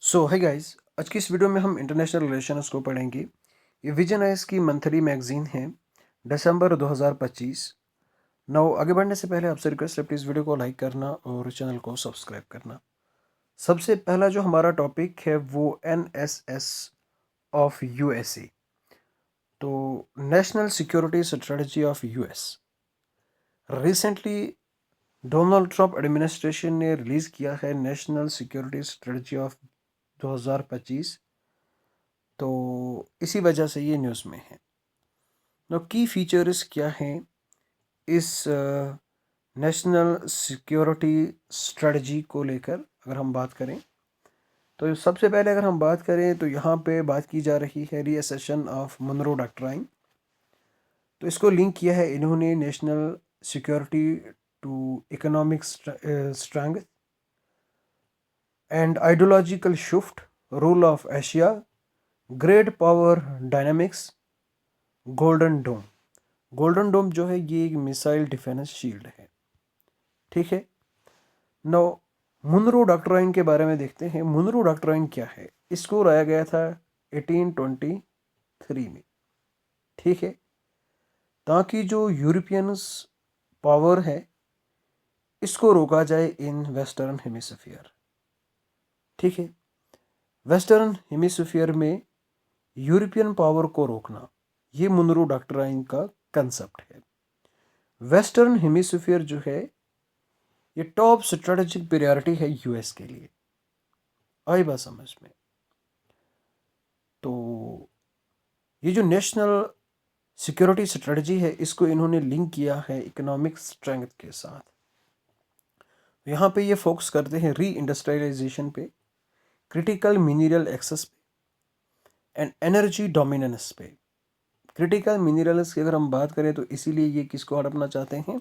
सो hi guys, आज की इस वीडियो में हम इंटरनेशनल रिलेशंस को पढ़ेंगे। ये विजन आइस की मंथली मैगजीन है, दिसंबर 2025। नाउ आगे बढ़ने से पहले आपसे रिक्वेस्ट है, प्लीज़ वीडियो को लाइक करना और चैनल को सब्सक्राइब करना। सबसे पहला जो हमारा टॉपिक है वो NSS ऑफ USA, तो national security strategy of US। Recently Donald Trump administration ने रिलीज़ किया है नेशनल सिक्योरिटी स्ट्रेटजी ऑफ 2025, तो इसी वजह से ये न्यूज़ में है। नो की फीचर्स क्या हैं इस नेशनल सिक्योरिटी स्ट्रेटजी को लेकर अगर हम बात करें, तो सबसे पहले अगर हम बात करें तो यहाँ पे बात की जा रही है रीअसेशन ऑफ मनरो डॉक्ट्राइन। तो इसको लिंक किया है इन्होंने national security to economic strength and ideological shift, role of Asia, great power dynamics, golden dome. Golden dome जो है ये एक मिसाइल डिफेंस शील्ड है, ठीक है। नो, मुनरो डॉक्ट्राइन के बारे में देखते हैं। मुनरो डॉक्ट्राइन क्या है? इसको लाया गया था 1823 में, ठीक है, ताकि जो यूरोपियंस पावर है इसको रोका जाए इन वेस्टर्न हेमिस्फीयर, ठीक है। वेस्टर्न हेमिस्फीयर में यूरोपियन पावर को रोकना, ये मुनरो डॉक्ट्राइन का कंसेप्ट है। वेस्टर्न हेमिस्फीयर जो है ये टॉप स्ट्रेटेजिक प्रायोरिटी है यूएस के लिए। आई बात समझ में? तो ये जो नेशनल सिक्योरिटी स्ट्रेटजी है इसको इन्होंने लिंक किया है इकोनॉमिक स्ट्रेंथ के साथ। यहाँ पे ये फोकस करते हैं री इंडस्ट्रियलाइजेशन पे, क्रिटिकल मिनरल एक्सेस पे एंड एनर्जी डोमिनेंस पे। क्रिटिकल मिनरल्स की अगर हम बात करें तो इसीलिए ये किसको हड़पना चाहते हैं?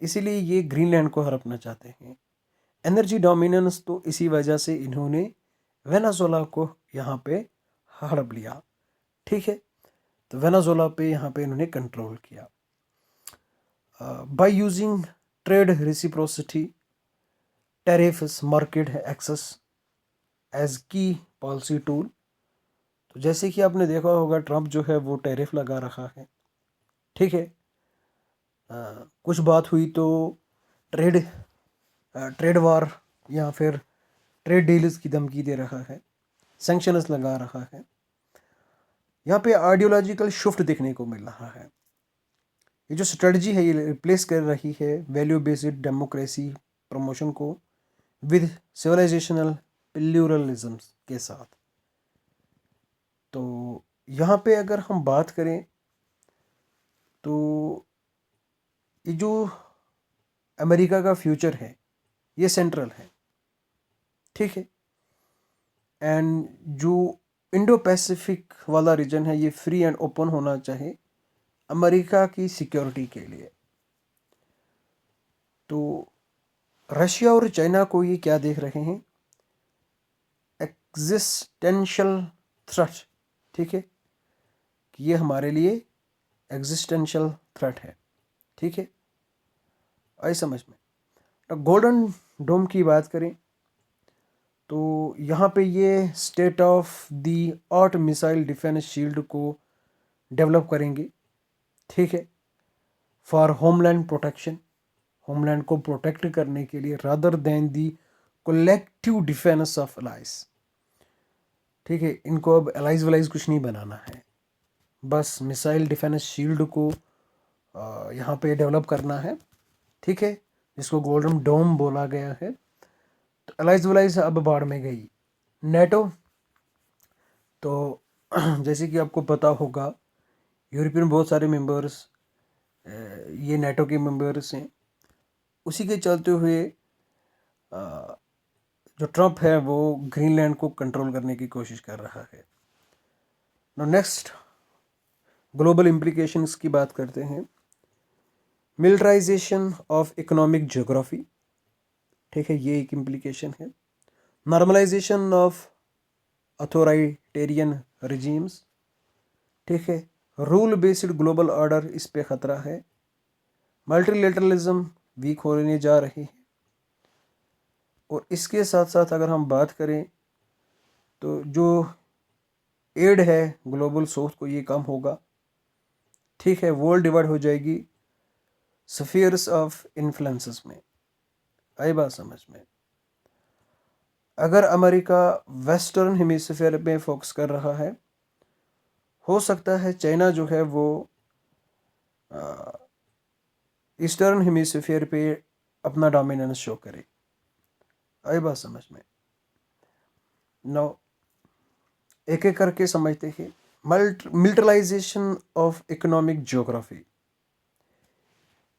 इसीलिए ये ग्रीनलैंड को हड़पना चाहते हैं। एनर्जी डोमिनेंस तो इसी वजह से इन्होंने वेनेजुएला को यहाँ पे हड़प लिया, ठीक है। तो वेनेजुएला पे यहाँ पे इन्होंने कंट्रोल किया by using trade reciprocity, tariffs, market access as की पॉलिसी टूल। तो जैसे कि आपने देखा होगा ट्रंप जो है वो टैरिफ लगा रखा है, ठीक है। कुछ बात हुई तो ट्रेड ट्रेड वार या फिर ट्रेड डील्स की धमकी दे रहा है, सैंक्शंस लगा रहा है। यहाँ पे आइडियोलॉजिकल शिफ्ट देखने को मिल रहा है। ये जो स्ट्रेटजी है ये रिप्लेस कर रही है वैल्यू बेस्ड डेमोक्रेसी प्रमोशन को विद सिविलाइजेशनल प्लूरलिज्म के साथ। तो यहाँ पे अगर हम बात करें तो ये जो अमेरिका का फ्यूचर है ये सेंट्रल है, ठीक है। एंड जो इंडो पैसिफिक वाला रीजन है ये फ्री एंड ओपन होना चाहिए अमेरिका की सिक्योरिटी के लिए। तो रशिया और चाइना को ये क्या देख रहे हैं? एग्जिस्टेंशियल थ्रेट, ठीक है, कि ये हमारे लिए एग्जिस्टेंशियल थ्रेट है, ठीक है। आई समझ में? तो गोल्डन डोम की बात करें तो यहाँ पे ये state of the art missile defence shield को डेवलप करेंगे, ठीक है, फॉर होमलैंड प्रोटेक्शन, होमलैंड को प्रोटेक्ट करने के लिए, rather than the collective defence of allies, ठीक है। इनको अब अलाइज वलाइज कुछ नहीं बनाना है, बस मिसाइल डिफेंस शील्ड को यहाँ पे डेवलप करना है, ठीक है, जिसको गोल्डन डोम बोला गया है। तो अलाइज वलाइज अब बाढ़ में गई। नेटो, तो जैसे कि आपको पता होगा यूरोपियन बहुत सारे मेंबर्स ये नेटो के मेंबर्स हैं। उसी के चलते हुए जो ट्रंप है वो ग्रीनलैंड को कंट्रोल करने की कोशिश कर रहा है। नेक्स्ट ग्लोबल इम्प्लीकेशंस की बात करते हैं। मिलिटराइजेशन ऑफ इकोनॉमिक ज्योग्राफी, ठीक है, ये एक इम्प्लीकेशन है। नॉर्मलाइजेशन ऑफ अथॉरिटेरियन रिजीम्स, ठीक है, रूल बेस्ड ग्लोबल ऑर्डर इस पे खतरा है। मल्टीलेटरलिज्म वीक होने जा रही है। और इसके साथ साथ अगर हम बात करें तो जो एड है ग्लोबल साउथ को ये कम होगा, ठीक है। वर्ल्ड डिवाइड हो जाएगी स्फीयर्स ऑफ इन्फ्लुएंसेस में। आई बात समझ में? अगर अमेरिका वेस्टर्न हेमिस्फीयर में फोकस कर रहा है, हो सकता है चाइना जो है वो ईस्टर्न हेमिस्फीयर पे अपना डोमिनेंस शो करे। आई बात समझ में? नो, एक एक करके समझते हैं। Militarisation of economic geography.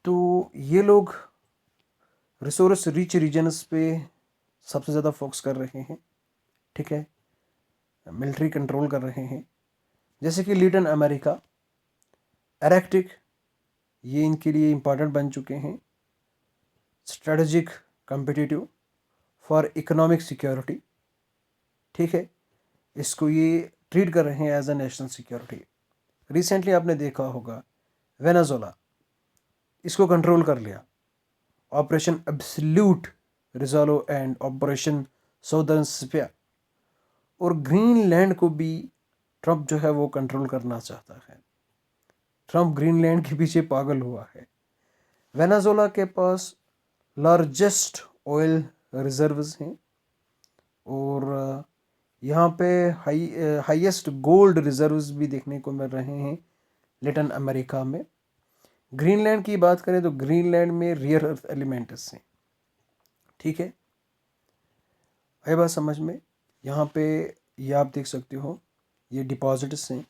तो ये लोग रिसोर्स रिच रीजन्स पे सबसे ज़्यादा फोकस कर रहे हैं, ठीक है। मिलिट्री कंट्रोल कर रहे हैं, जैसे कि लैटिन अमेरिका, एरेक्टिक, ये इनके लिए इम्पॉर्टेंट बन चुके हैं। Strategic, competitive, for economic security, ठीक है। इसको ये ट्रीट कर रहे हैं as a national security. Recently आपने देखा होगा वेनेजुएला, इसको कंट्रोल कर लिया। Operation absolute resolve and operation southern spear. और ग्रीनलैंड को भी ट्रंप जो है वो कंट्रोल करना चाहता है। ट्रंप ग्रीनलैंड के पीछे पागल हुआ है। वेनेजुएला के पास लार्जेस्ट ऑयल रिजर्व्स हैं, और यहाँ पे हाईएस्ट गोल्ड रिजर्व्स भी देखने को मिल रहे हैं लैटिन अमेरिका में। ग्रीनलैंड की बात करें तो ग्रीनलैंड में रेयर अर्थ एलिमेंट्स हैं, ठीक है। है बात समझ में? यहाँ पे ये आप देख सकते हो, ये डिपॉजिट्स हैं,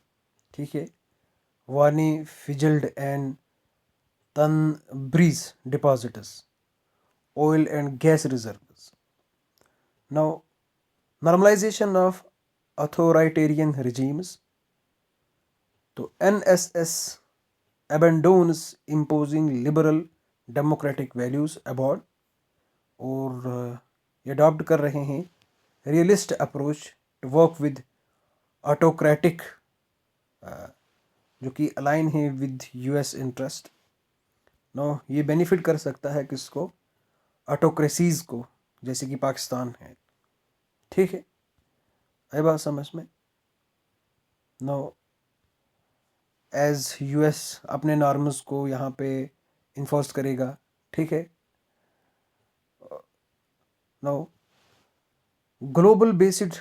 ठीक है। वानी फिजल्ड एंड तन ब्रीज deposits, oil and gas reserves. Now normalization of authoritarian regimes. तो NSS abandons imposing liberal democratic values abroad, और ये अडॉप्ट कर रहे हैं realist approach to work with autocratic, जो कि अलाइन है विद US इंटरेस्ट। नो, ये बेनिफिट कर सकता है किसको? ऑटोक्रेसीज को, जैसे कि पाकिस्तान है, ठीक है। आई बात समझ में? नो, एज US अपने नॉर्म्स को यहाँ पे इन्फोर्स करेगा, ठीक है। नो, ग्लोबल बेस्ड,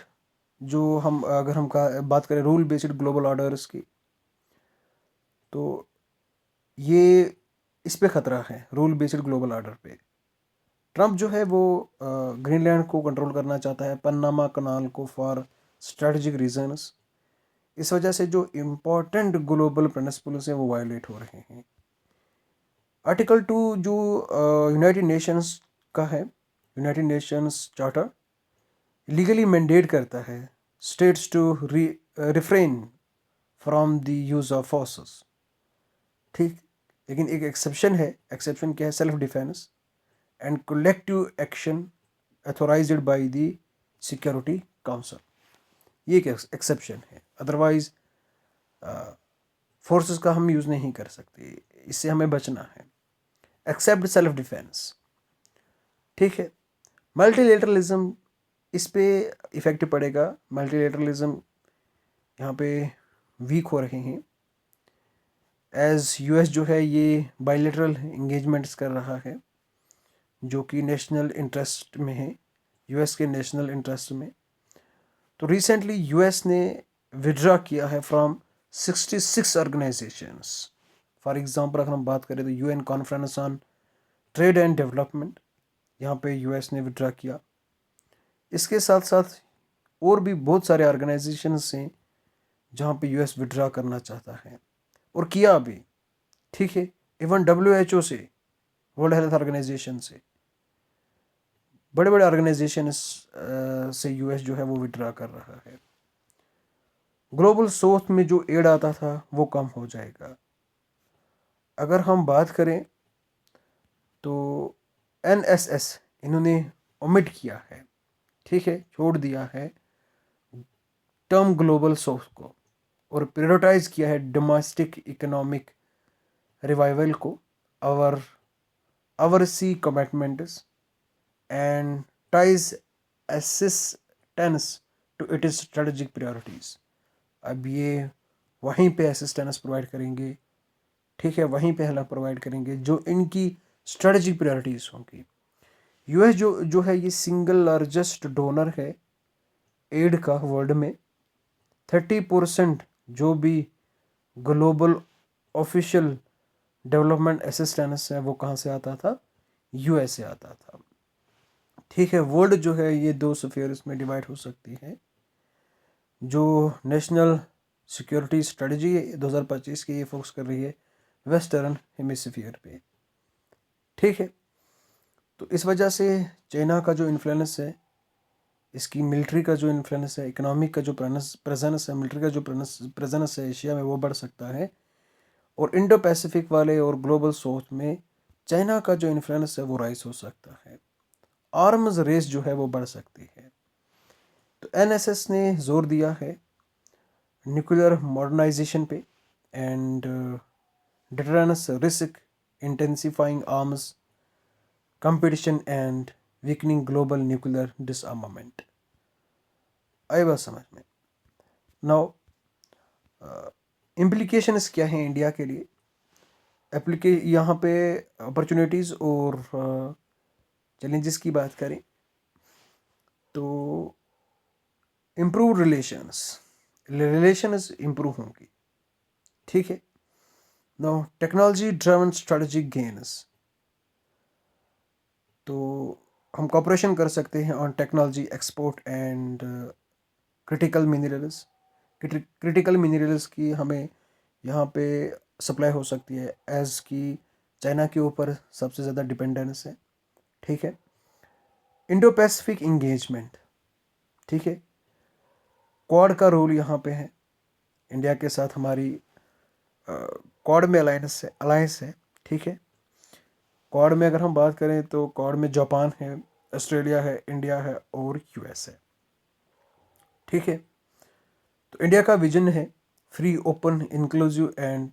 जो हम अगर हम बात करें रूल बेस्ड ग्लोबल ऑर्डर्स की, तो ये इस पे ख़तरा है, रूल बेस्ड ग्लोबल ऑर्डर पे। ट्रंप जो है वो ग्रीनलैंड को कंट्रोल करना चाहता है, पनामा कनाल को, फॉर स्ट्रेटजिक रीजंस। इस वजह से जो इम्पोर्टेंट ग्लोबल प्रिंसिपल्स हैं वो वायलेट हो रहे हैं। आर्टिकल 2 जो यूनाइटेड नेशंस का है, united nations charter legally mandate करता है states to refrain from the use of forces, ठीक। लेकिन एक एक्सेप्शन है। एक्सेप्शन क्या है? Self defence and collective action authorised by the security council, ये एक एक्सेप्शन है। अदरवाइज फोर्सेस का हम यूज़ नहीं कर सकते, इससे हमें बचना है। एक्सेप्ट सेल्फ डिफेंस, ठीक है। मल्टीलेटरलिज्म, इस पे इफेक्ट पड़ेगा। मल्टीलेटरलिज्म यहाँ पे वीक हो रहे हैं, एज US जो है ये बायलेटरल इंगेजमेंट्स कर रहा है, जो कि नेशनल इंटरेस्ट में है, US के नेशनल इंटरेस्ट में। तो रिसेंटली US ने विड्रॉ किया है फ्रॉम 66 ऑर्गेनाइजेशंस। फॉर एग्जांपल अगर हम बात करें तो UN conference on trade and development, यहाँ पे US ने विड्रॉ किया। इसके साथ साथ और भी बहुत सारे ऑर्गेनाइजेशंस हैं जहाँ पे US विड्रॉ करना चाहता है, और किया भी, ठीक है। इवन WHO से, वर्ल्ड हेल्थ ऑर्गेनाइजेशन से, बड़े बड़े ऑर्गेनाइजेशन से US जो है वो विड्रॉ कर रहा है। ग्लोबल साउथ में जो एड आता था वो कम हो जाएगा। अगर हम बात करें तो NSS इन्होंने ओमिट किया है, ठीक है, छोड़ दिया है टर्म ग्लोबल साउथ को, और प्रायोरिटाइज किया है डोमेस्टिक इकोनॉमिक रिवाइवल को, our sea commitments and ties assistance to it is strategic priorities. अब ये वहीं पे असिस्टेंस प्रोवाइड करेंगे, ठीक है, वहीं पे हेल्प प्रोवाइड करेंगे जो इनकी स्ट्रेटेजिक प्रायोरिटीज़ होंगी। यूएस जो है ये सिंगल लार्जेस्ट डोनर है एड का वर्ल्ड में। 30% जो भी ग्लोबल ऑफिशियल डेवलपमेंट असिस्टेंस है वो कहाँ से आता था, यूएस से आता था। ठीक है, वर्ल्ड जो है ये दो स्फीयर्स में डिवाइड हो सकती है। जो नेशनल सिक्योरिटी स्ट्रेटजी 2025 की ये फोकस कर रही है वेस्टर्न हेमिस्फीयर पे। ठीक है, तो इस वजह से चाइना का जो इन्फ्लुएंस है, इसकी मिलिट्री का जो इन्फ्लुएंस है, इकोनॉमिक का जो प्रेजेंस है, मिलिट्री का जो प्रेजेंस है एशिया में वो बढ़ सकता है। और इंडो पैसिफिक वाले और ग्लोबल साउथ में चाइना का जो इन्फ्लुएंस है वो राइज हो सकता है। आर्म्स रेस जो है वो बढ़ सकती है। तो एनएसएस ने जोर दिया है न्यूक्लियर मॉडर्नाइजेशन पे and deterrence risk, intensifying arms competition and weakening global nuclear disarmament. आई बात समझ में? नाउ इम्प्लीकेशंस क्या हैं इंडिया के लिए? यहाँ पे अपॉर्चुनिटीज़ और चैलेंजेस की बात करें तो इम्प्रूव रिलेशंस इम्प्रूव होंगी। ठीक है, now technology driven strategic gains, तो हम कॉपरेशन कर सकते हैं on technology export and critical minerals. Critical minerals की हमें यहाँ पे सप्लाई हो सकती है एज की चाइना के ऊपर सबसे ज़्यादा डिपेंडेंस है। ठीक है, इंडो पैसिफिक इंगेजमेंट, ठीक है, क्वाड का रोल यहाँ पे है। इंडिया के साथ हमारी क्वाड में अलायंस है। ठीक है, क्वाड में अगर हम बात करें तो क्वाड में जापान है, ऑस्ट्रेलिया है, इंडिया है और यूएस है। ठीक है, तो इंडिया का विजन है free, open, inclusive and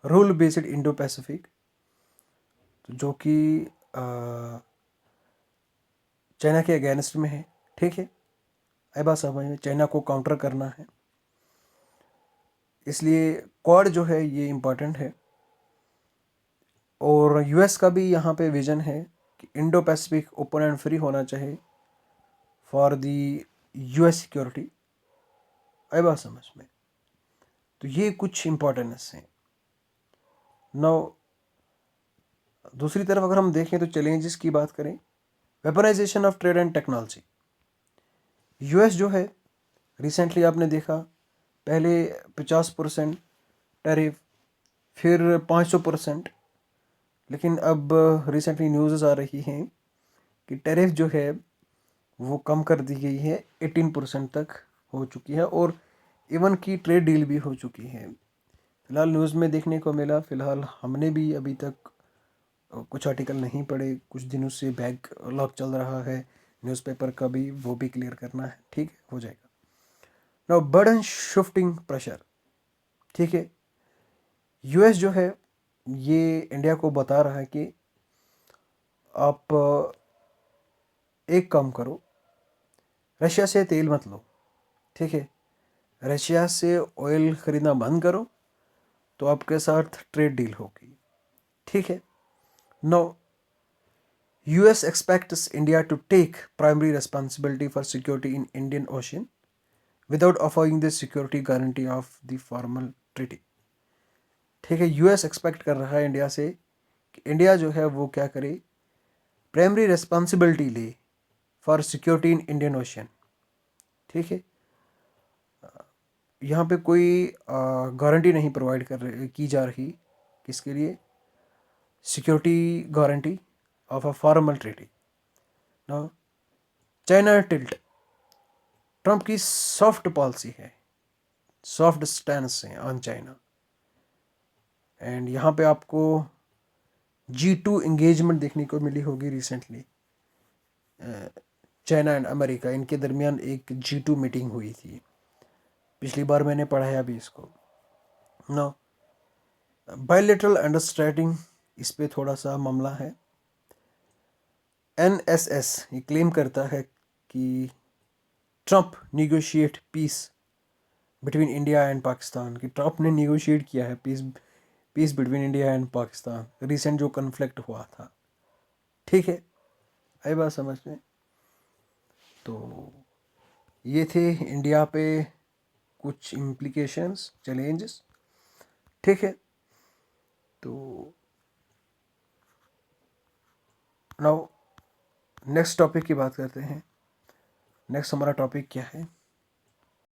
rule based Indo Pacific, जो कि चाइना के अगेंस्ट में है। ठीक है, आई बात समझ में? चाइना को काउंटर करना है, इसलिए क्वाड जो है ये इम्पोर्टेंट है। और यूएस का भी यहाँ पे विजन है कि Indo Pacific open and free होना चाहिए फॉर दी यूएस सिक्योरिटी। आई बात समझ में? तो ये कुछ इम्पोर्टेंस हैं। नाउ दूसरी तरफ अगर हम देखें तो चैलेंजेस की बात करें, weaponisation of trade and technology. US जो है रिसेंटली आपने देखा, पहले 50% टैरिफ, फिर 500%, लेकिन अब रिसेंटली न्यूज़ आ रही हैं कि टैरिफ जो है वो कम कर दी गई है, 18% तक हो चुकी है और इवन की ट्रेड डील भी हो चुकी है। फिलहाल न्यूज़ में देखने को मिला, फिलहाल हमने भी अभी तक कुछ आर्टिकल नहीं पढ़े, कुछ दिनों से बैक लॉग चल रहा है न्यूज़पेपर का भी, वो भी क्लियर करना है। ठीक है, हो जाएगा। नाउ बर्डन शिफ्टिंग प्रेशर, ठीक है, यूएस जो है ये इंडिया को बता रहा है कि आप एक काम करो, रशिया से तेल मत लो। ठीक है, रशिया से ऑयल ख़रीदना बंद करो तो आपके साथ ट्रेड डील होगी। ठीक है, no US expects India to take primary responsibility for security in Indian ocean without offering the security guarantee of the formal treaty. ठीक है, यूएस एक्सपेक्ट कर रहा है इंडिया से कि इंडिया जो है वो क्या करे, प्राइमरी रिस्पॉन्सिबिलिटी ले for security in Indian ocean. ठीक है, यहाँ पे कोई गारंटी नहीं प्रोवाइड की जा रही, किसके लिए, security guarantee of a formal treaty. ना चाइना टिल्ट, ट्रंप की सॉफ्ट पॉलिसी है, सॉफ्ट स्टैंस है ऑन चाइना। एंड यहाँ पे आपको G2 एंगेजमेंट देखने को मिली होगी रिसेंटली, चाइना एंड अमेरिका इनके दरमियान एक G2 मीटिंग हुई थी, पिछली बार मैंने पढ़ाया भी इसको। नो बायलैटरल अंडरस्टैंडिंग, इस पे थोड़ा सा मामला है। NSS ये क्लेम करता है कि Trump negotiate peace between India and Pakistan, कि ट्रंप ने निगोशिएट किया है peace peace between India and Pakistan, recent जो कन्फ्लिक्ट हुआ था। ठीक है, आई बात समझ में। तो ये थे इंडिया पे कुछ इम्प्लीकेशंस, चैलेंजेस। ठीक है, तो नाउ नेक्स्ट टॉपिक की बात करते हैं। नेक्स्ट हमारा टॉपिक क्या है?